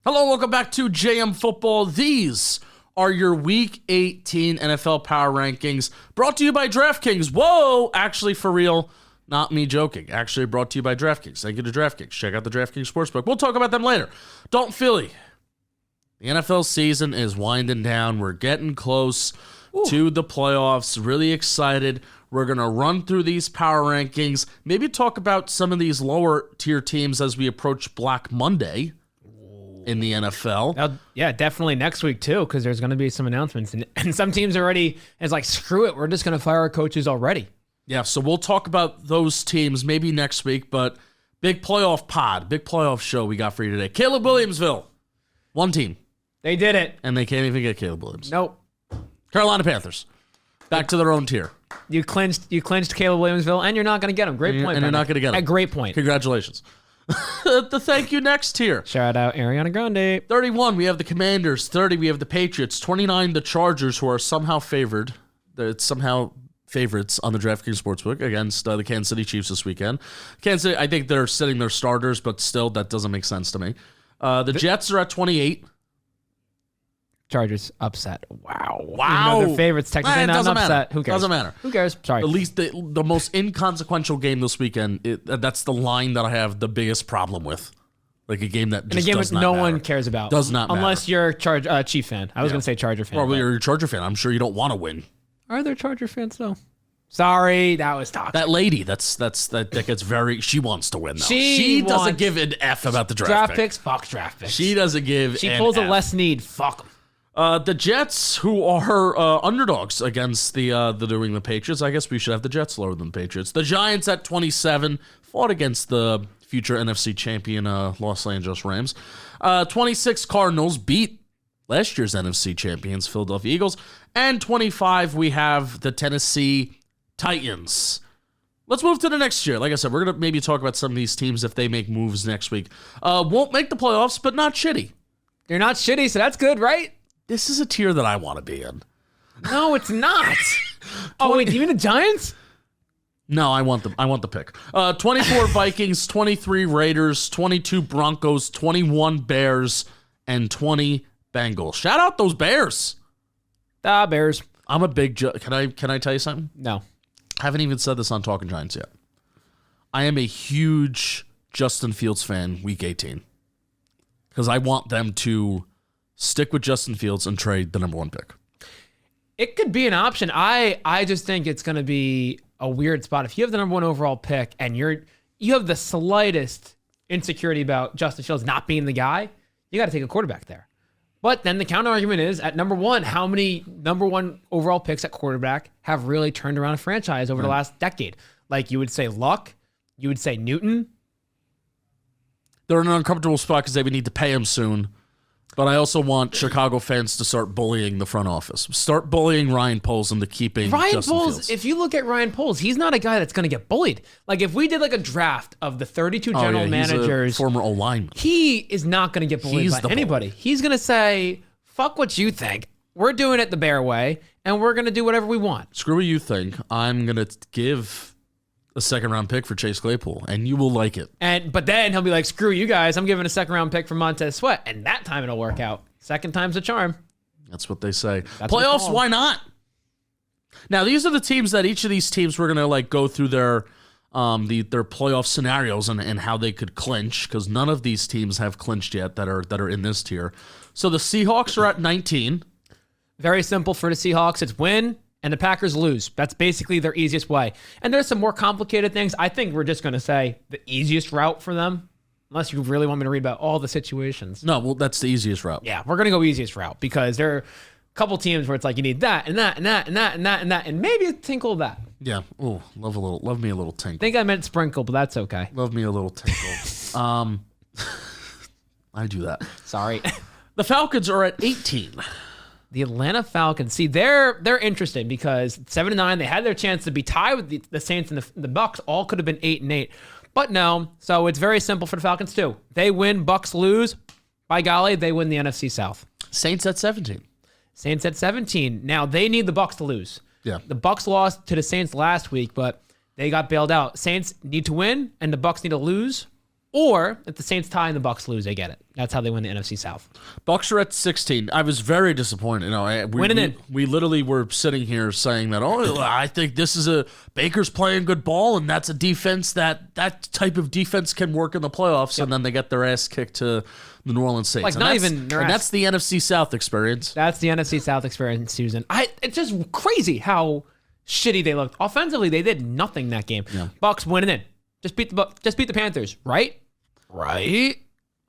Hello, welcome back to JM Football. These are your Week 18 NFL Power Rankings, brought to you by DraftKings. Whoa, actually, for real, not me joking. Actually brought to you by DraftKings. Thank you to DraftKings. Check out the DraftKings Sportsbook. We'll talk about them later. Dalton Feely. The NFL season is winding down. We're getting close to the playoffs. Really excited. We're going to run through these power rankings, maybe talk about some of these lower tier teams as we approach Black Monday in the NFL. Yeah, definitely next week too, because there's going to be some announcements. And some teams already is like, screw it, we're just going to fire our coaches already. Yeah, so we'll talk about those teams maybe next week, but big playoff pod, big playoff show we got for you today. Caleb-Williams-Ville, one team. They did it. And they can't even get Caleb Williams. Nope. Carolina Panthers, back to their own tier. You clinched Caleb-Williams-Ville, and you're not going to get him. Great point. And you're not going to get him. A great point. Congratulations. The thank you next tier. Shout out Ariana Grande. 31, we have the Commanders. 30, we have the Patriots. 29, the Chargers, who are somehow favored. It's somehow favorites on the DraftKings Sportsbook against the Kansas City Chiefs this weekend. Kansas City, I think they're sitting their starters, but still, that doesn't make sense to me. The Jets are at 28. Chargers upset. Wow. Wow. Even though they're favorites, technically not an upset. Matter. Who cares? Doesn't matter. Who cares? Sorry. At least the most inconsequential game this weekend, that's the line that I have the biggest problem with. Like a game that just does not no matter. one cares about. Does not matter. Unless you're a Chief fan. I was going to say Charger fan. Well, you're a Charger fan. I'm sure you don't want to win. Are there Charger fans though? Sorry, that was toxic. That lady, that gets very. She wants to win though. She doesn't give an F about the draft picks. Fuck draft picks. She doesn't give. She pulls an a F. less need. Fuck 'em. The Jets, who are underdogs against the New England Patriots. I guess we should have the Jets lower than the Patriots. The Giants at 27 fought against the future NFC champion Los Angeles Rams. 26 Cardinals beat last year's NFC champions Philadelphia Eagles. And 25 we have the Tennessee Titans. Let's move to the next year. Like I said, we're going to maybe talk about some of these teams if they make moves next week. Won't make the playoffs, but not shitty. They're not shitty, so that's good, right? This is a tier that I want to be in. No, it's not. Oh, wait, do you mean the Giants? No, I want the pick. 24 Vikings, 23 Raiders, 22 Broncos, 21 Bears, and 20 Bengals. Shout out those Bears. Bears. I'm a big can I tell you something? No. I haven't even said this on Talking Giants yet. I am a huge Justin Fields fan week 18. Because I want them to stick with Justin Fields and trade the number one pick. It could be an option. I just think it's going to be a weird spot. If you have the number one overall pick and you have the slightest insecurity about Justin Fields not being the guy, you got to take a quarterback there. But then the counter argument is at number one, how many number one overall picks at quarterback have really turned around a franchise over the last decade? Like you would say Luck, you would say Newton. They're in an uncomfortable spot because they would need to pay him soon. But I also want Chicago fans to start bullying the front office. Start bullying Ryan Poles into keeping Justin Fields. If you look at Ryan Poles, he's not a guy that's going to get bullied. Like if we did like a draft of the 32 general managers, he's a former O-lineman. He is not going to get bullied by anybody. Bully. He's going to say, fuck what you think. We're doing it the Bear way, and we're going to do whatever we want. Screw what you think. I'm going to give a second-round pick for Chase Claypool, and you will like it. But then he'll be like, screw you guys. I'm giving a second-round pick for Montez Sweat, and that time it'll work out. Second time's a charm. That's what they say. That's Playoffs, why not? Now, these are the teams that each of these teams we're going to go through their playoff scenarios and how they could clinch, because none of these teams have clinched yet that are in this tier. So the Seahawks are at 19. Very simple for the Seahawks. It's win and the Packers lose. That's basically their easiest way. And there's some more complicated things. I think we're just going to say the easiest route for them, unless you really want me to read about all the situations. No, well, that's the easiest route. Yeah, we're going to go easiest route because there are a couple teams where it's like you need that and that and that and that and that and that and maybe a tinkle of that. Yeah. Oh, love me a little tinkle. I think I meant sprinkle, but that's okay. Love me a little tinkle. I do that. Sorry. The Falcons are at 18. The Atlanta Falcons. See, they're interesting because 7-9, they had their chance to be tied with the Saints and the Bucks. All could have been 8-8. But no, so it's very simple for the Falcons too. They win, Bucks lose. By golly, they win the NFC South. Saints at 17. Saints at 17. Now, they need the Bucks to lose. Yeah. The Bucks lost to the Saints last week, but they got bailed out. Saints need to win, and the Bucks need to lose. Or if the Saints tie and the Bucks lose, they get it. That's how they win the NFC South. Bucks are at 16. I was very disappointed. We literally were sitting here saying that, I think this is Baker's playing good ball, and that's a defense that type of defense can work in the playoffs, and then they get their ass kicked to the New Orleans Saints. That's the NFC South experience. That's the NFC South experience, Susan. It's just crazy how shitty they looked. Offensively, they did nothing that game. Yeah. Bucks winning in. Just beat the Panthers, right? Right.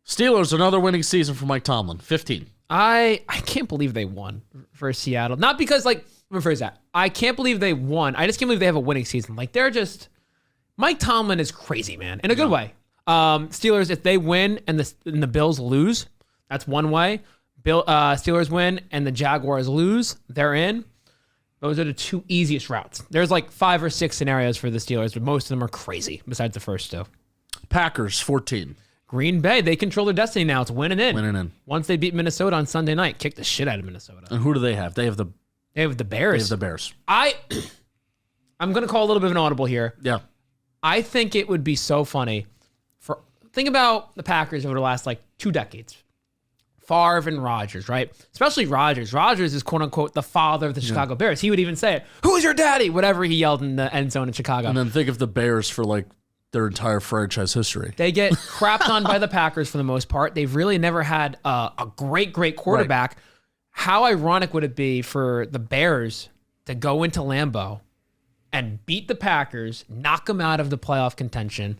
Steelers, another winning season for Mike Tomlin, 15. I can't believe they won for Seattle. Not because, let me rephrase that. I can't believe they won. I just can't believe they have a winning season. They're just... Mike Tomlin is crazy, man, in a good way. Steelers, if they win and the Bills lose, that's one way. Steelers win and the Jaguars lose, they're in. Those are the two easiest routes. There's 5 or 6 scenarios for the Steelers, but most of them are crazy, besides the first two. Packers, 14. Green Bay, they control their destiny now. It's winning in. Winning in. Once they beat Minnesota on Sunday night, kick the shit out of Minnesota. And who do they have? They have the Bears. They have the Bears. I'm going to call a little bit of an audible here. Yeah. I think it would be so funny. Think about the Packers over the last 2 decades. Favre and Rodgers, right? Especially Rodgers. Rodgers is quote unquote the father of the Chicago Bears. He would even say it. Who's your daddy? Whatever he yelled in the end zone in Chicago. And then think of the Bears for their entire franchise history. They get crapped on by the Packers for the most part. They've really never had a great quarterback. Right. How ironic would it be for the Bears to go into Lambeau and beat the Packers, knock them out of the playoff contention?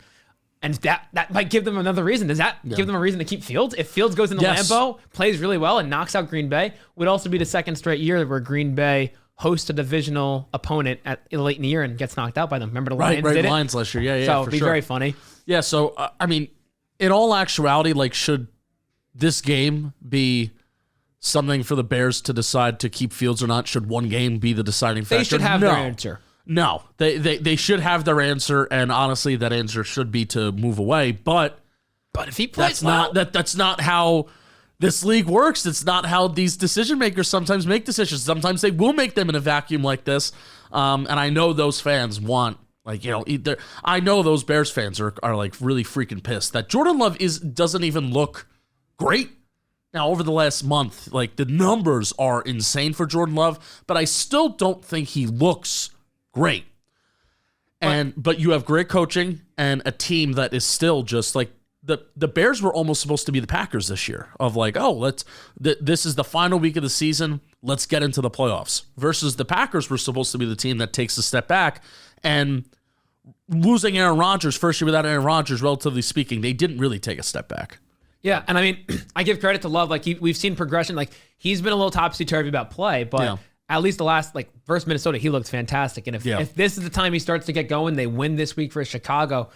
And that might give them another reason. Does that give them a reason to keep Fields? If Fields goes into Lambeau, plays really well, and knocks out Green Bay, would also be the second straight year where Green Bay hosts a divisional opponent late in the year and gets knocked out by them. Remember the Lions did it? Lions last year. Yeah, so it'd be very funny. Yeah, so, in all actuality, should this game be something for the Bears to decide to keep Fields or not? Should one game be the deciding factor? They should have their answer. No, they should have their answer, and honestly, that answer should be to move away. But if he plays that's not how this league works. It's not how these decision makers sometimes make decisions. Sometimes they will make them in a vacuum like this. And I know those fans want I know those Bears fans are really freaking pissed that Jordan Love doesn't even look great. Now, over the last month, the numbers are insane for Jordan Love, but I still don't think he looks great. But you have great coaching and a team that is still just the Bears were almost supposed to be the Packers this year of this is the final week of the season. Let's get into the playoffs versus the Packers were supposed to be the team that takes a step back, and losing Aaron Rodgers first year without Aaron Rodgers, relatively speaking, they didn't really take a step back. Yeah. And I give credit to Love. We've seen progression. He's been a little topsy-turvy about play, but at least the last, versus Minnesota, he looked fantastic. And if this is the time he starts to get going, they win this week for Chicago.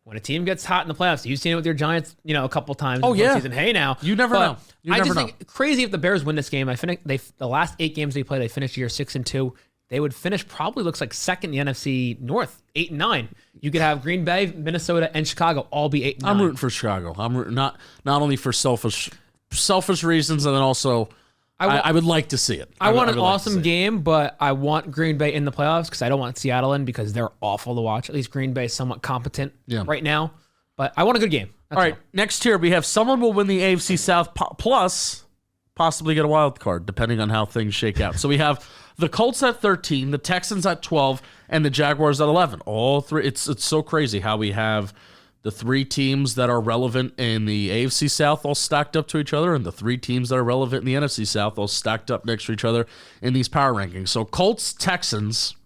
When a team gets hot in the playoffs, you've seen it with your Giants, a couple times in the season. Hey, now. You never know. I just think crazy if the Bears win this game. The last 8 games they played, they finished the year 6-2. They would finish probably looks like second in the NFC North, 8-9. You could have Green Bay, Minnesota, and Chicago all be 8-9. I'm rooting for Chicago. I'm rooting not only for selfish reasons, and then also I would like to see it. I want an awesome game, but I want Green Bay in the playoffs because I don't want Seattle in because they're awful to watch. At least Green Bay is somewhat competent right now. But I want a good game. That's all right, next tier we have someone will win the AFC South plus possibly get a wild card depending on how things shake out. So we have the Colts at 13, the Texans at 12, and the Jaguars at 11. All three. It's so crazy how we have the 3 teams that are relevant in the AFC South all stacked up to each other, and the 3 teams that are relevant in the NFC South all stacked up next to each other in these power rankings. So Colts, Texans,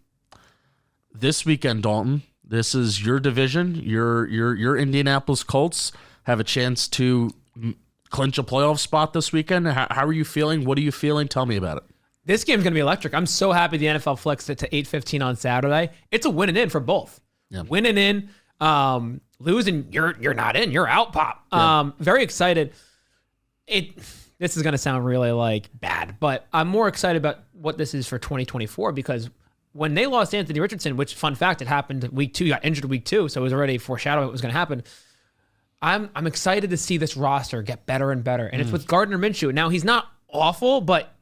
this weekend, Dalton. This is your division. Your Indianapolis Colts have a chance to clinch a playoff spot this weekend. How are you feeling? What are you feeling? Tell me about it. This game's going to be electric. I'm so happy the NFL flexed it to 8:15 on Saturday. It's a win and in for both. Yeah. Win and in. Losing, you're not in. You're out, Pop. Yeah. Very excited. This is going to sound really bad, but I'm more excited about what this is for 2024 because when they lost Anthony Richardson, which fun fact, it happened week 2, he got injured week 2, so it was already foreshadowing what was going to happen. I'm excited to see this roster get better and better, and it's with Gardner Minshew. Now he's not awful, but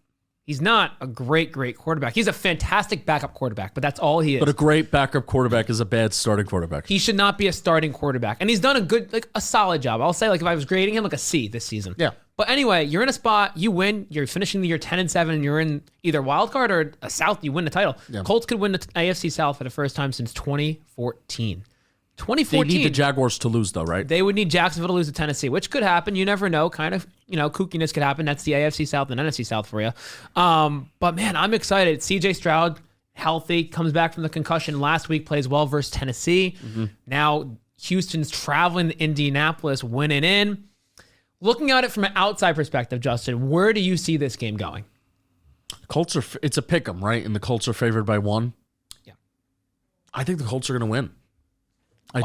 He's not a great quarterback. He's a fantastic backup quarterback, but that's all he is. But a great backup quarterback is a bad starting quarterback. He should not be a starting quarterback. And he's done a solid job. I'll say, if I was grading him, a C this season. Yeah. But anyway, you're in a spot, you win, you're finishing the year 10-7, and you're in either wild card or a South, you win the title. Yeah. Colts could win the AFC South for the first time since 2014. 2014. They need the Jaguars to lose, though, right? They would need Jacksonville to lose to Tennessee, which could happen. You never know. Kind of, kookiness could happen. That's the AFC South and NFC South for you. But, man, I'm excited. CJ Stroud, healthy, comes back from the concussion last week, plays well versus Tennessee. Mm-hmm. Now Houston's traveling to Indianapolis, winning in. Looking at it from an outside perspective, Justin, where do you see this game going? Colts it's a pick 'em, right? And the Colts are favored by 1. Yeah. I think the Colts are going to win. I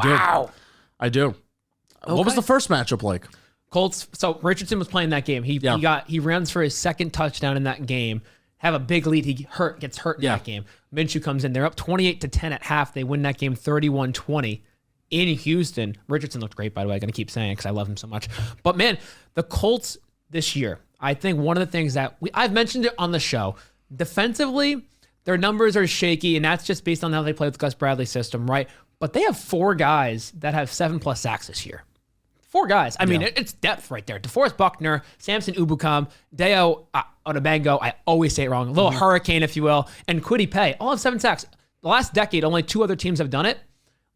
do. Okay. What was the first matchup like? Colts. So Richardson was playing that game. He runs for his second touchdown in that game. Have a big lead. He gets hurt in that game. Minshew comes in. They're up 28-10 at half. They win that game 31-20 in Houston. Richardson looked great, by the way. I'm going to keep saying it because I love him so much. But man, the Colts this year, I think one of the things that I've mentioned it on the show, defensively, their numbers are shaky, and that's just based on how they play with Gus Bradley's system, right? But they have 4 guys that have 7+ sacks this year. 4 guys. I mean, it's depth right there. DeForest Buckner, Samson Ubukam, Deo Onabango, I always say it wrong, a little hurricane, if you will, and Kwity Paye, all have 7 sacks. The last decade, only 2 other teams have done it.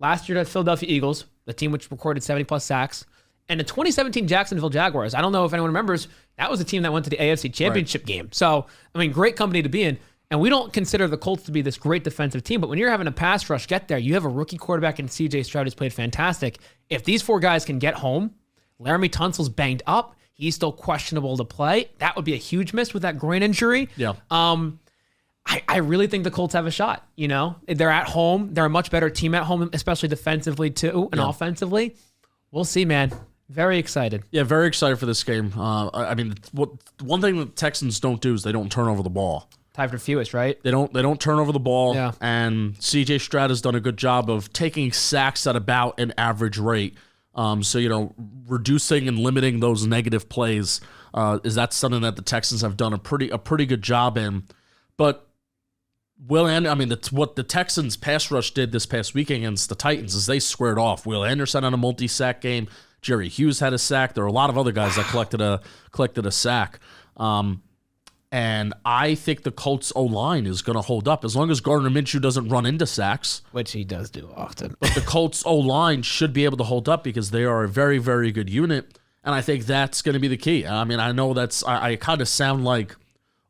Last year, the Philadelphia Eagles, the team which recorded 70+ sacks, and the 2017 Jacksonville Jaguars. I don't know if anyone remembers, that was a team that went to the AFC Championship game. So, I mean, great company to be in. And we don't consider the Colts to be this great defensive team, but when you're having a pass rush get there, you have a rookie quarterback in CJ Stroud who's played fantastic. If these 4 guys can get home, Laramie Tunsil's banged up. He's still questionable to play. That would be a huge miss with that groin injury. Yeah. I really think the Colts have a shot. They're at home. They're a much better team at home, especially defensively too and offensively. We'll see, man. Very excited. Yeah, very excited for this game. I mean, one thing the Texans don't do is they don't turn over the ball. Tied for fewest, right? They don't turn over the ball. Yeah. And CJ Stroud has done a good job of taking sacks at about an average rate. So, reducing and limiting those negative plays is that something that the Texans have done a pretty good job in. But that's what the Texans pass rush did this past week against the Titans is they squared off. Will Anderson on a multi-sack game. Jerry Hughes had a sack. There were a lot of other guys that collected a sack. And I think the Colts O-line is going to hold up as long as Gardner Minshew doesn't run into sacks. Which he does do often. But the Colts O-line should be able to hold up because they are a very, very good unit. And I think that's going to be the key. I mean, I know I kind of sound like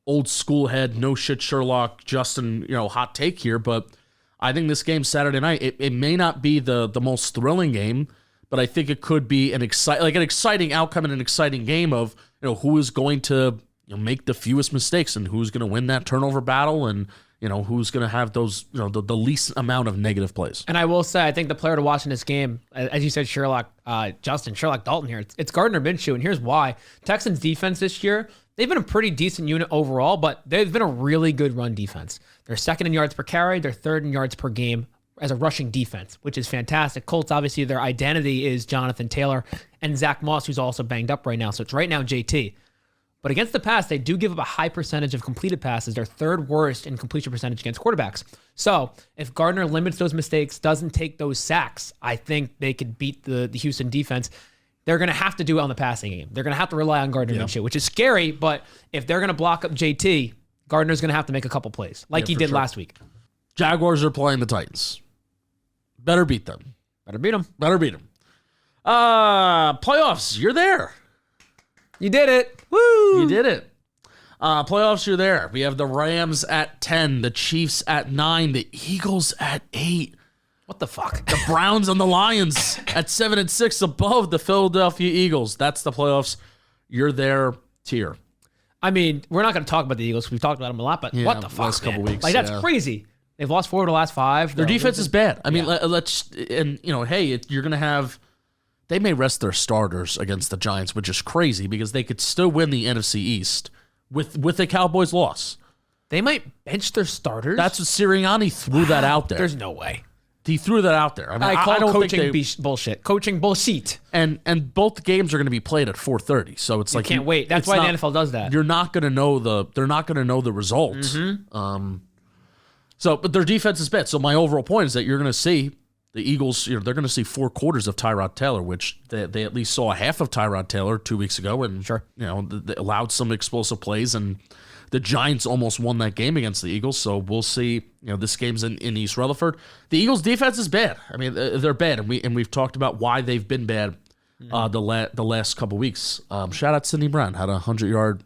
old school head, no shit Sherlock, Justin, hot take here. But I think this game Saturday night, it may not be the most thrilling game, but I think it could be an exciting outcome and an exciting game of, who is going to make the fewest mistakes and who's going to win that turnover battle and, who's going to have those, the least amount of negative plays. And I will say, I think the player to watch in this game, as you said, Sherlock Dalton here, it's Gardner Minshew. And here's why. Texans defense this year, they've been a pretty decent unit overall, but they've been a really good run defense. They're second in yards per carry. They're third in yards per game as a rushing defense, which is fantastic. Colts, obviously, their identity is Jonathan Taylor and Zach Moss, who's also banged up right now. So it's right now JT. But against the pass, they do give up a high percentage of completed passes. They're 3rd worst in completion percentage against quarterbacks. So if Gardner limits those mistakes, doesn't take those sacks, I think they could beat the Houston defense. They're going to have to do it on the passing game. They're going to have to rely on Gardner Minshew, which is scary. But if they're going to block up JT, Gardner's going to have to make a couple plays like he did last week. Jaguars are playing the Titans. Better beat them. Better beat them. Playoffs, you're there. You did it. Woo! You did it. Playoffs, you're there. We have the Rams at 10, the Chiefs at 9, the Eagles at 8. What the fuck? The Browns and the Lions at 7 and 6 above the Philadelphia Eagles. That's the playoffs. You're there tier. I mean, we're not going to talk about the Eagles. We've talked about them a lot, but what the fuck, last couple weeks. Like, that's crazy. They've lost 4 of the last 5. Their defense is bad. I mean, you're going to have... They may rest their starters against the Giants, which is crazy because they could still win the NFC East with a Cowboys loss. They might bench their starters? That's what Sirianni threw that out there. There's no way. he threw that out there. I mean, I call don't coaching think bullshit. Coaching bullshit. And both games are going to be played at 4:30, so it's like Can't wait. That's why the NFL does that. You're not going to know they're not going to know the results. But their defense is bad. So my overall point is that you're going to see the Eagles. They're going to see 4 quarters of Tyrod Taylor, which they at least saw a half of Tyrod Taylor 2 weeks ago, and they allowed some explosive plays, and the Giants almost won that game against the Eagles. So we'll see. This game's in East Rutherford. The Eagles' defense is bad. I mean, they're bad, and we've talked about why they've been bad the last couple weeks. Shout out Sidney Brown, had a 100-yard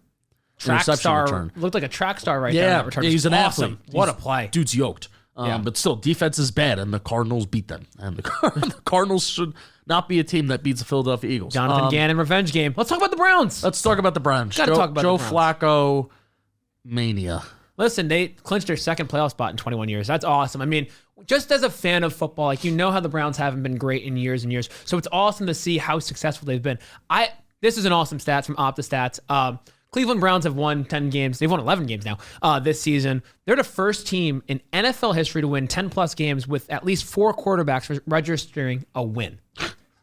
interception return. Looked like a track star right there. That return. He's an athlete. What a play. Dude's yoked. But still, defense is bad, and the Cardinals beat them. And the Cardinals should not be a team that beats the Philadelphia Eagles. Jonathan Gannon revenge game. Let's talk about the Browns. Let's talk about the Browns. Got to talk about Joe the Browns. Flacco mania. Listen, they clinched their second playoff spot in 21 years. That's awesome. I mean, just as a fan of football, how the Browns haven't been great in years and years. So it's awesome to see how successful they've been. This is an awesome stat from OptaStats. Cleveland Browns have won 10 games. They've won 11 games now this season. They're the first team in NFL history to win 10-plus games with at least 4 quarterbacks registering a win.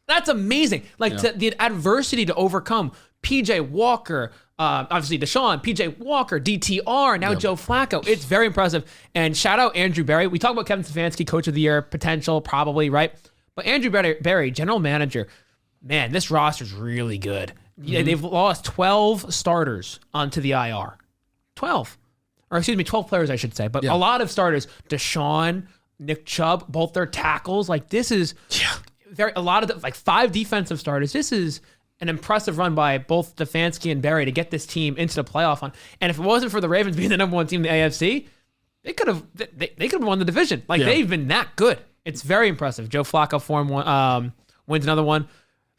That's amazing. The adversity to overcome. P.J. Walker, obviously Deshaun, P.J. Walker, DTR, now Joe Flacco. It's very impressive. And shout out Andrew Berry. We talk about Kevin Stefanski, Coach of the Year, potential, probably, right? But Andrew Berry, general manager, man, this roster's really good. Yeah, they've lost 12 starters onto the IR. 12 players, I should say. But a lot of starters. Deshaun, Nick Chubb, both their tackles. This is a lot of 5 defensive starters. This is an impressive run by both Stefanski and Berry to get this team into the playoff. And if it wasn't for the Ravens being the number 1 team in the AFC, they could have won the division. They've been that good. It's very impressive. Joe Flacco wins another one.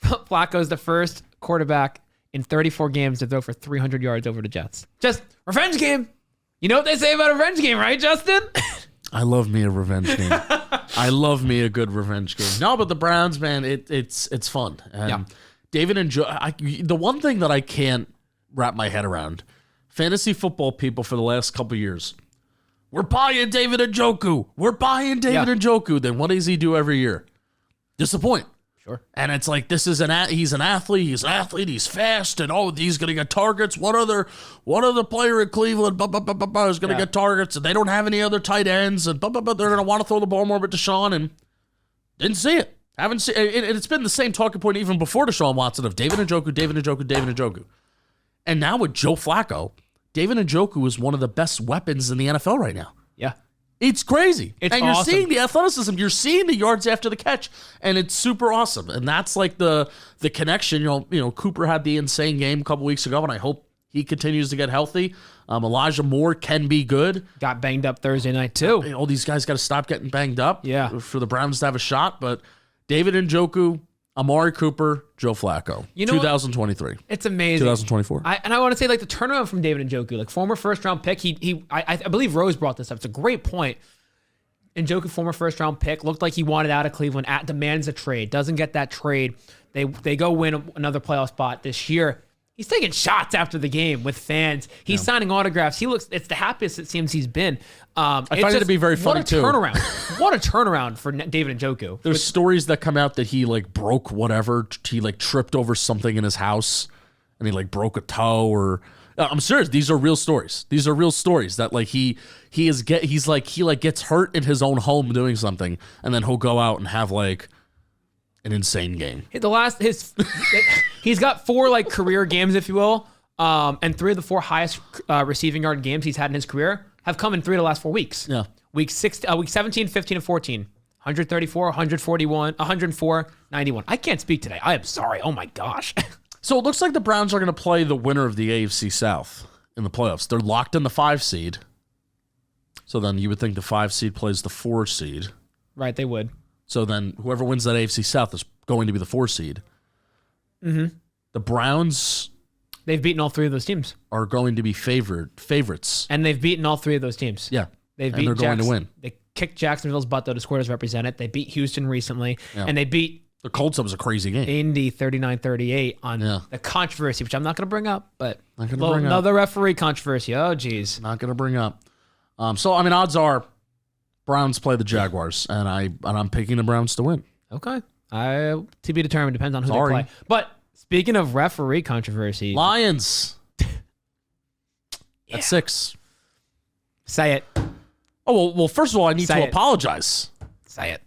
Flacco's the first quarterback in 34 games to throw for 300 yards over the Jets. Just revenge game. You know what they say about a revenge game, right, Justin? I love me a revenge game. I love me a good revenge game. No, but the Browns, man, it's fun. And David and Joe, the one thing that I can't wrap my head around, fantasy football people for the last couple years, we're buying David Njoku. We're buying David Njoku. Then what does he do every year? Disappoint. Sure. And it's like, he's an athlete, he's fast, and he's going to get targets. What other player in Cleveland is going to get targets, and they don't have any other tight ends, and they're going to want to throw the ball more with Deshaun, and didn't see it. Haven't seen it. It's been the same talking point even before Deshaun Watson of David Njoku. And now with Joe Flacco, David Njoku is one of the best weapons in the NFL right now. Yeah. It's crazy. It's and awesome. You're seeing the athleticism. You're seeing the yards after the catch. And it's super awesome. And that's the connection. Cooper had the insane game a couple weeks ago, and I hope he continues to get healthy. Elijah Moore can be good. Got banged up Thursday night, too. All these guys got to stop getting banged up for the Browns to have a shot. But David Njoku, Amari Cooper, Joe Flacco. 2023. It's amazing. 2024. I want to say the turnaround from David Njoku, former first-round pick. I believe Rose brought this up. It's a great point. Njoku, former first-round pick, looked like he wanted out of Cleveland. Demands a trade. Doesn't get that trade. They go win another playoff spot this year. He's taking shots after the game with fans. He's signing autographs. It's the happiest it seems he's been. I find it to be very funny, too. What a turnaround for David Njoku. There's stories that come out that he broke whatever. He tripped over something in his house and he broke a toe or... I'm serious. These are real stories. These are real stories that he gets hurt in his own home doing something, and then he'll go out and have an insane game. He's got 4 career games, if you will, and 3 of the 4 highest receiving yard games he's had in his career have come in 3 of the last 4 weeks. Yeah. Week 17, 15, and 14. 134, 141, 104, 91. I can't speak today. I am sorry. Oh my gosh. So it looks like the Browns are going to play the winner of the AFC South in the playoffs. They're locked in the 5 seed. So then you would think the 5 seed plays the 4 seed. Right, they would. So then whoever wins that AFC South is going to be the 4 seed. Mm-hmm. The Browns... They've beaten all 3 of those teams. Are going to be favorites. And they've beaten all 3 of those teams. Yeah. They're going to win. They kicked Jacksonville's butt, though, to score as represented. They beat Houston recently. Yeah. And they beat... The Colts, that was a crazy game. Indy 39-38 on the controversy, which I'm not going to bring up, but another referee controversy. Oh, geez. Not going to bring up. Odds are Browns play the Jaguars, and I'm picking the Browns to win. Okay. To be determined. Depends on who Sorry. they play. But speaking of referee controversy. Lions. At 6. Say it. Oh, well, first of all, I need to apologize. Say it.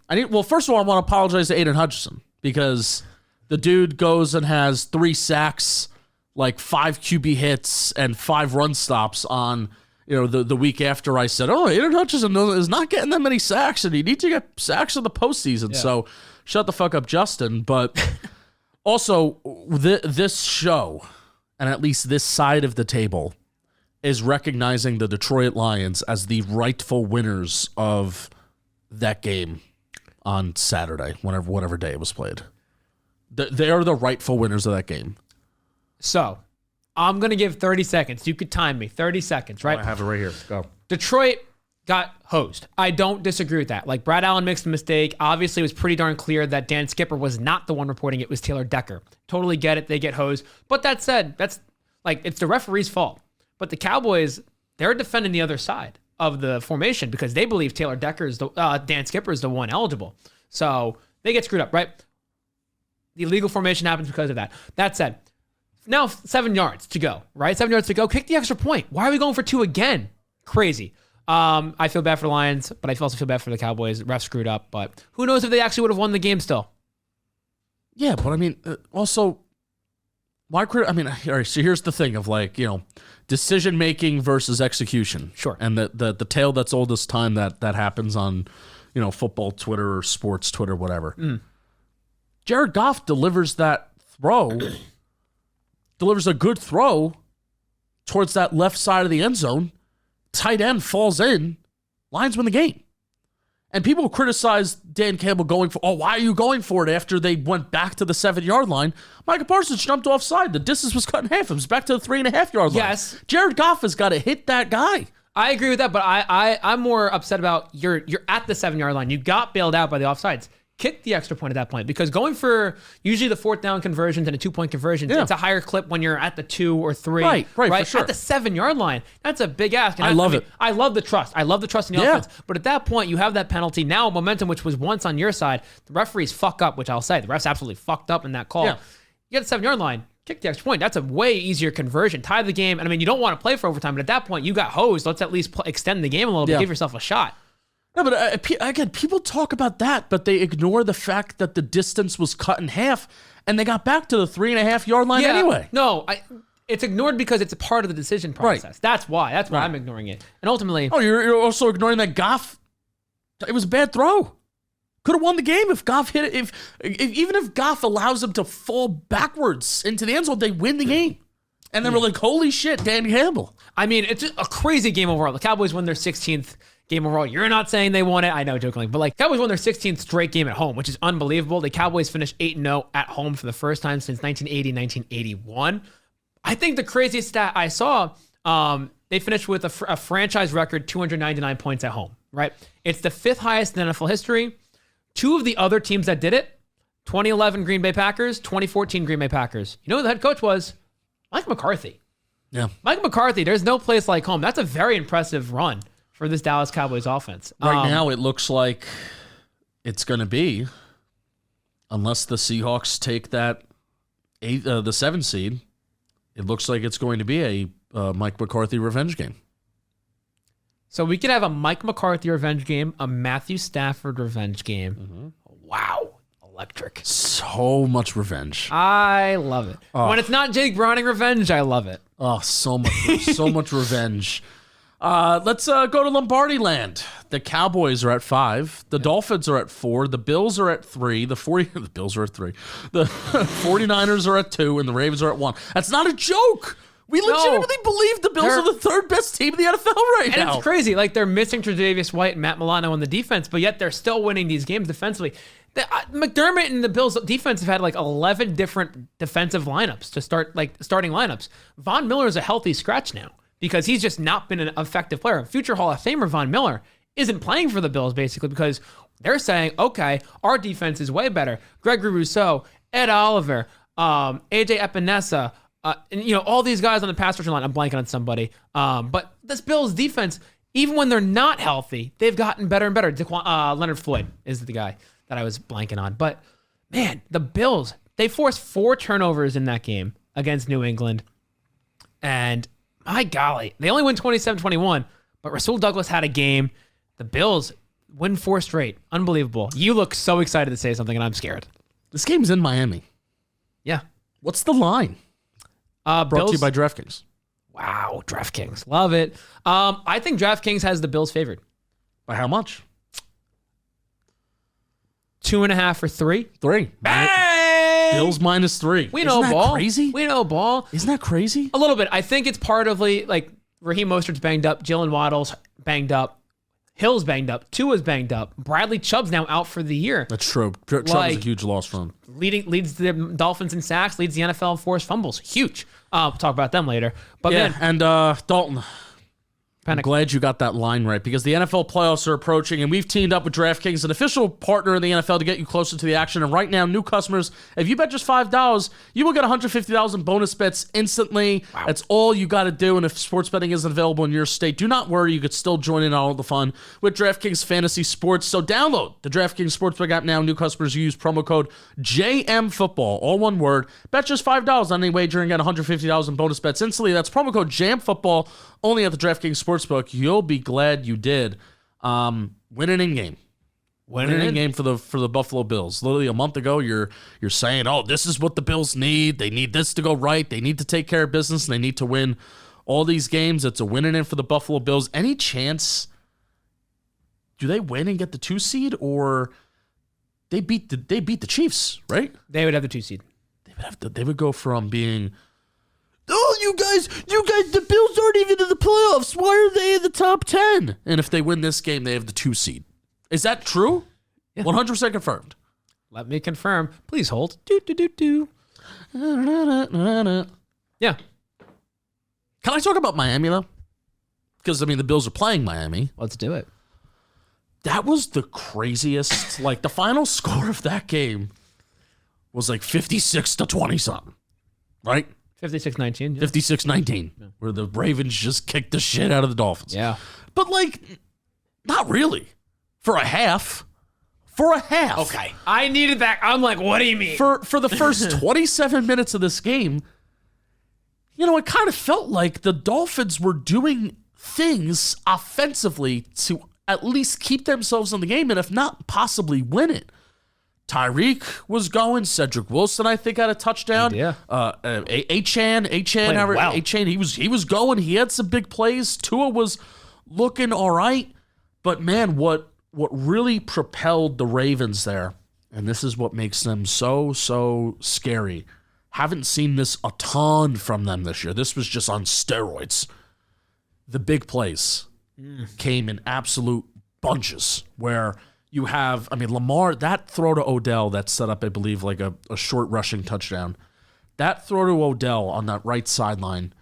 First of all, I want to apologize to Aiden Hutchinson because the dude goes and has 3 sacks, like 5 QB hits, and 5 run stops on, the week after I said, Aiden Hutchinson is not getting that many sacks, and you need to get sacks in the postseason. Yeah. So shut the fuck up, Justin. But also, this show, and at least this side of the table, is recognizing the Detroit Lions as the rightful winners of that game on Saturday, whatever day it was played. They are the rightful winners of that game. So, I'm going to give 30 seconds. You could time me. 30 seconds, right? I have it right here. Go. Detroit got hosed. I don't disagree with that. Like, Brad Allen makes the mistake. Obviously, it was pretty darn clear that Dan Skipper was not the one reporting it was Taylor Decker. Totally get it. They get hosed. But that said, it's the referee's fault. But the Cowboys, they're defending the other side of the formation because they believe Taylor Decker is Dan Skipper is the one eligible. So they get screwed up, right? The illegal formation happens because of that. That said, now 7 yards to go, right? 7 yards to go. Kick the extra point. Why are we going for 2 again? Crazy. I feel bad for the Lions, but I also feel bad for the Cowboys. The refs screwed up, but who knows if they actually would have won the game still. Yeah, but I mean, also, why? All right, so here's the thing of decision making versus execution. Sure. And the tale that's oldest time that happens on, football Twitter or sports Twitter, whatever. Jared Goff delivers that throw, delivers a good throw towards that left side of the end zone. Tight end falls in. Lions win the game. And people criticize Dan Campbell going for, why are you going for it after they went back to the 7-yard line? Micah Parsons jumped offside. The distance was cut in half. It was back to the 3.5-yard line. Yes. Jared Goff has got to hit that guy. I agree with that, but I'm more upset about you're at the 7-yard line. You got bailed out by the offsides. Kick the extra point at that point because going for usually the 4th down conversions and a 2-point conversion, it's a higher clip when you're at the 2 or 3. Right, for sure. At the 7-yard line, that's a big ask. And I love it. I love the trust. I love the trust in the offense. But at that point, you have that penalty. Now momentum, which was once on your side, the referees fuck up, which I'll say. The refs absolutely fucked up in that call. Yeah. You get the 7-yard line, kick the extra point. That's a way easier conversion. Tie the game. And you don't want to play for overtime, but at that point, you got hosed. Let's at least extend the game a little bit. Give yourself a shot. No, but again, people talk about that, but they ignore the fact that the distance was cut in half, and they got back to the 3.5-yard line anyway. No, it's ignored because it's a part of the decision process. Right. That's why I'm ignoring it. And ultimately... Oh, you're also ignoring that Goff... It was a bad throw. Could have won the game if Goff hit it. Even if Goff allows him to fall backwards into the end zone, they win the game. And then we're like, holy shit, Dan Campbell. It's a crazy game overall. The Cowboys won their 16th game overall. You're not saying they won it. I know, jokingly. But Cowboys won their 16th straight game at home, which is unbelievable. The Cowboys finished 8-0 at home for the first time since 1980-1981. I think the craziest stat I saw, they finished with a franchise record 299 points at home, right? It's the 5th highest in NFL history. 2 of the other teams that did it, 2011 Green Bay Packers, 2014 Green Bay Packers. You know who the head coach was? Mike McCarthy. Yeah. Mike McCarthy, there's no place like home. That's a very impressive run for this Dallas Cowboys offense. Right now, it looks like it's going to be, unless the Seahawks take the 7 seed, it looks like it's going to be a Mike McCarthy revenge game. So we could have a Mike McCarthy revenge game, a Matthew Stafford revenge game. Mm-hmm. Wow. Electric. So much revenge. I love it. Oh. When it's not Jake Browning revenge, I love it. Oh, so much revenge. Let's go to Lombardi Land. The Cowboys are at 5. The Dolphins are at 4. The Bills are at 3. The Bills are at 3. The 49ers are at 2, and the Ravens are at 1. That's not a joke. We legitimately believe the Bills are the 3rd best team in the NFL right now. And it's crazy. They're missing Tre'Davious White and Matt Milano on the defense, but yet they're still winning these games defensively. McDermott and the Bills defense have had 11 different defensive lineups to start, starting lineups. Von Miller is a healthy scratch now because he's just not been an effective player. Future Hall of Famer Von Miller isn't playing for the Bills basically because they're saying, okay, our defense is way better. Gregory Rousseau, Ed Oliver, AJ Epinesa, and all these guys on the pass rushing line. I'm blanking on somebody. But this Bills defense even when they're not healthy, they've gotten better and better. Leonard Floyd is the guy that I was blanking on. But, man, the Bills, they forced 4 turnovers in that game against New England. And, my golly, they only win 27-21, but Rasul Douglas had a game. The Bills win 4 straight. Unbelievable. You look so excited to say something, and I'm scared. This game's in Miami. Yeah. What's the line? Brought to you by DraftKings. Wow, DraftKings. Love it. I think DraftKings has the Bills favored. By how much? 2.5 or 3. 3. Bang! Bills -3. We know Isn't that ball. crazy? We know ball. Isn't that crazy? A little bit. I think it's part of like Raheem Mostert's banged up. Jalen Waddle's banged up. Hill's banged up. Tua's banged up. Bradley Chubb's now out for the year. That's true. Chubb's a huge loss for him. Leads the Dolphins in sacks. Leads the NFL in forced fumbles. Huge. We'll talk about them later. But yeah, man, and Dalton. I'm Penik. glad you got that line right because the NFL playoffs are approaching and we've teamed up with DraftKings, an official partner of the NFL, to get you closer to the action. And right now, new customers, if you bet just $5, you will get $150,000 bonus bets instantly. Wow. That's all you got to do. And if sports betting isn't available in your state, do not worry. You could still join in on all the fun with DraftKings Fantasy Sports. So download the DraftKings Sportsbook app now. New customers use promo code JMFootball, all one word. Bet just $5 on any wager and get $150,000 bonus bets instantly. That's promo code JMFootball. Only at the DraftKings Sportsbook. You'll be glad you did. Win an in-game. Win an in-game for the Buffalo Bills. Literally a month ago, you're saying, oh, this is what the Bills need. They need this to go right. They need to take care of business, and they need to win all these games. It's a win and in for the Buffalo Bills. Any chance, do they win and get the 2 seed, or they beat the Chiefs, right? They would have the 2 seed. They would go from being... Oh, you guys, the Bills aren't even in the playoffs. Why are they in the top 10? And if they win this game, they have the 2 seed. Is that true? Yeah. 100% confirmed. Let me confirm. Please hold. Do. Yeah. Can I talk about Miami, though? Because, the Bills are playing Miami. Let's do it. That was the craziest. The final score of that game was 56-20-something, right? 56-19. Yeah. 56-19, where the Ravens just kicked the shit out of the Dolphins. Yeah. But, not really. For a half. Okay. I needed that. I'm like, what do you mean? For the first 27 minutes of this game, it kind of felt like the Dolphins were doing things offensively to at least keep themselves in the game, and if not, possibly win it. Tyreek was going. Cedric Wilson, I think, had a touchdown. Yeah. Achane, wow. he was going. He had some big plays. Tua was looking all right. But, man, what really propelled the Ravens there, and this is what makes them so, so scary. Haven't seen this a ton from them this year. This was just on steroids. The big plays came in absolute bunches where you have, Lamar, that throw to Odell that set up, I believe, a short rushing touchdown. That throw to Odell on that right sideline,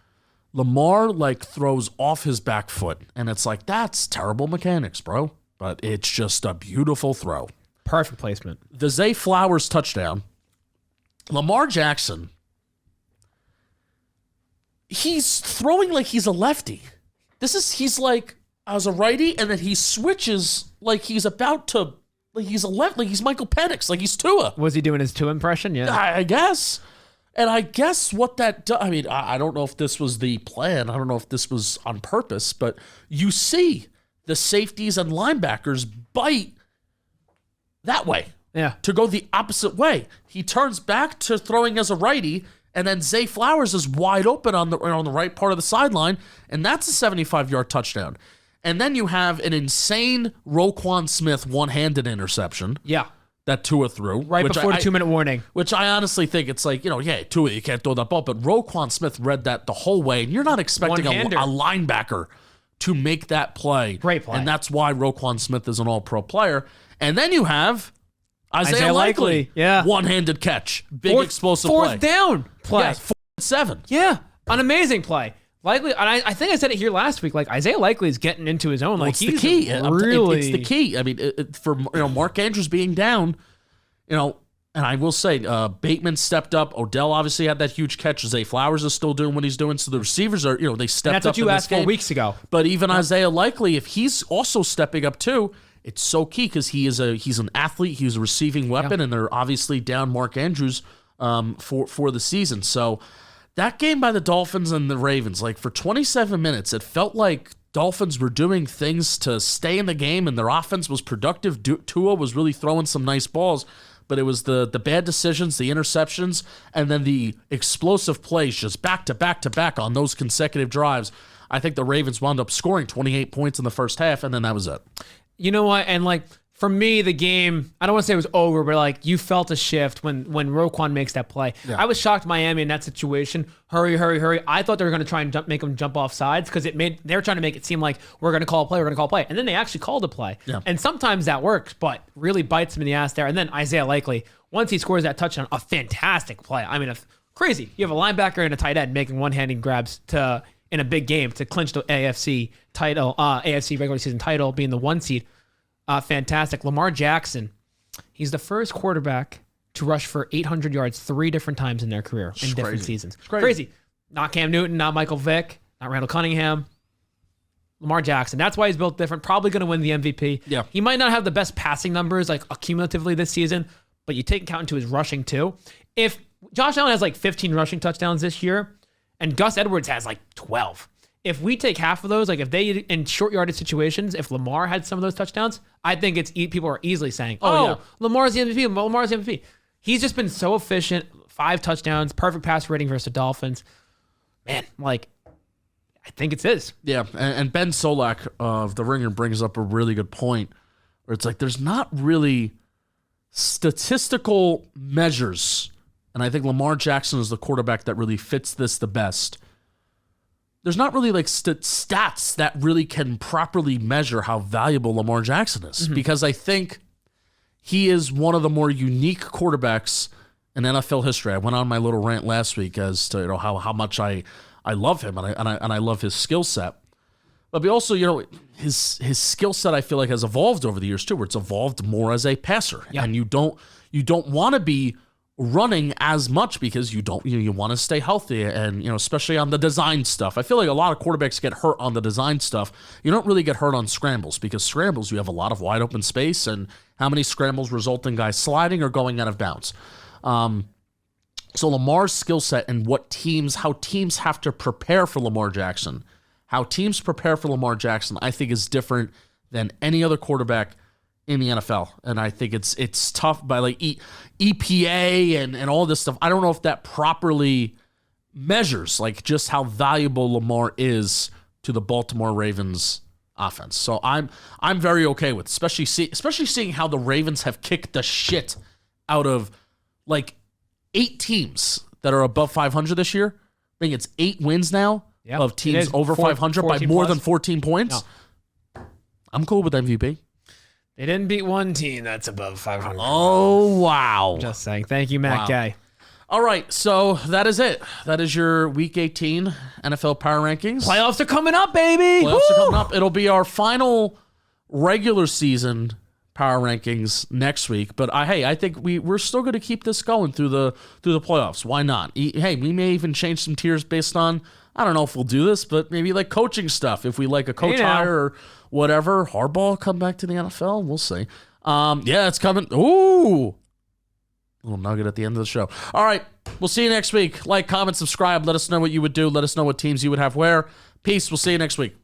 Lamar, throws off his back foot. And it's that's terrible mechanics, bro. But it's just a beautiful throw. Perfect placement. The Zay Flowers touchdown, Lamar Jackson, he's throwing like he's a lefty. He's as a righty, and then he switches he's about to, he's a left, he's Michael Penix, he's Tua. Was he doing his Tua impression? Yeah. I guess. And I guess what that does, I don't know if this was the plan. I don't know if this was on purpose, but you see the safeties and linebackers bite that way. Yeah. To go the opposite way. He turns back to throwing as a righty, and then Zay Flowers is wide open on the right part of the sideline, and that's a 75-yard touchdown. And then you have an insane Roquan Smith one-handed interception. Yeah. That Tua threw. Right before the 2-minute warning. Which I honestly think it's Tua, you can't throw that ball. But Roquan Smith read that the whole way, and you're not expecting a linebacker to make that play. Great play. And that's why Roquan Smith is an all-pro player. And then you have Isaiah Likely. Yeah. One-handed catch. Big explosive play. Fourth down play. Yeah, 4th and 7. Yeah. An amazing play. Likely, and I think I said it here last week. Isaiah Likely is getting into his own. It's he's the key. Really, it's the key. For Mark Andrews being down, And I will say, Bateman stepped up. Odell obviously had that huge catch. Zay Flowers is still doing what he's doing. So the receivers are, they stepped up. And that's what you asked for weeks ago. But even Isaiah Likely, if he's also stepping up too, it's so key because he's an athlete. He's a receiving weapon, and they're obviously down Mark Andrews for the season. So that game by the Dolphins and the Ravens, like for 27 minutes, it felt like Dolphins were doing things to stay in the game, and their offense was productive. Tua was really throwing some nice balls. But it was the bad decisions, the interceptions, and then the explosive plays just back to back to back on those consecutive drives. I think the Ravens wound up scoring 28 points in the first half, and then that was it. You know what? And for me, the game, I don't want to say it was over, but you felt a shift when Roquan makes that play. Yeah. I was shocked Miami in that situation. Hurry, hurry, hurry. I thought they were going to try and make them jump off sides because they were trying to make it seem like we're going to call a play. And then they actually called a play. Yeah. And sometimes that works, but really bites them in the ass there. And then Isaiah Likely, once he scores that touchdown, a fantastic play. I mean, crazy. You have a linebacker and a tight end making one-handed grabs in a big game to clinch the AFC title, AFC regular season title, being the 1 seed. Fantastic. Lamar Jackson, he's the first quarterback to rush for 800 yards 3 different times in their career in different seasons. Crazy. Not Cam Newton, not Michael Vick, not Randall Cunningham. Lamar Jackson. That's why he's built different. Probably going to win the MVP. Yeah. He might not have the best passing numbers accumulatively this season, but you take account into his rushing too. If Josh Allen has 15 rushing touchdowns this year, and Gus Edwards has 12. If we take half of those, if they in short yardage situations, if Lamar had some of those touchdowns, I think people are easily saying, yeah. Lamar's the MVP. Lamar's the MVP. He's just been so efficient. 5 touchdowns, perfect pass rating versus the Dolphins. Man, I think it's his. Yeah, and Ben Solak of The Ringer brings up a really good point where it's there's not really statistical measures, and I think Lamar Jackson is the quarterback that really fits this the best. There's not really stats that really can properly measure how valuable Lamar Jackson is because I think he is one of the more unique quarterbacks in NFL history. I went on my little rant last week as to how much I love him and I love his skill set. But we also, his skill set I feel like has evolved over the years too, where it's evolved more as a passer. Yeah. And you don't want to be running as much because you want to stay healthy and especially on the design stuff. I feel like a lot of quarterbacks get hurt on the design stuff. You don't really get hurt on scrambles because scrambles you have a lot of wide open space, and how many scrambles result in guys sliding or going out of bounds. So Lamar's skill set and how teams have to prepare for Lamar Jackson. How teams prepare for Lamar Jackson, I think, is different than any other quarterback in the NFL. And I think it's tough by EPA and all this stuff. I don't know if that properly measures just how valuable Lamar is to the Baltimore Ravens offense. So I'm very okay with, especially seeing how the Ravens have kicked the shit out of 8 teams that are above 500 this year. I think it's 8 wins now of teams over 500 by more than 14 points. No. I'm cool with MVP. They didn't beat one team that's above 500. Oh, wow. Just saying. Thank you, Matt Gay. All right, so that is it. That is your Week 18 NFL Power Rankings. Playoffs are coming up, baby. Playoffs are coming up. It'll be our final regular season Power Rankings next week. But I think we're still going to keep this going through the playoffs. Why not? Hey, we may even change some tiers based on, I don't know if we'll do this, but maybe coaching stuff. If we like a coach hire or whatever, Harbaugh come back to the NFL. We'll see. Yeah, it's coming. Ooh. Little nugget at the end of the show. All right. We'll see you next week. Like, comment, subscribe. Let us know what you would do. Let us know what teams you would have where. Peace. We'll see you next week.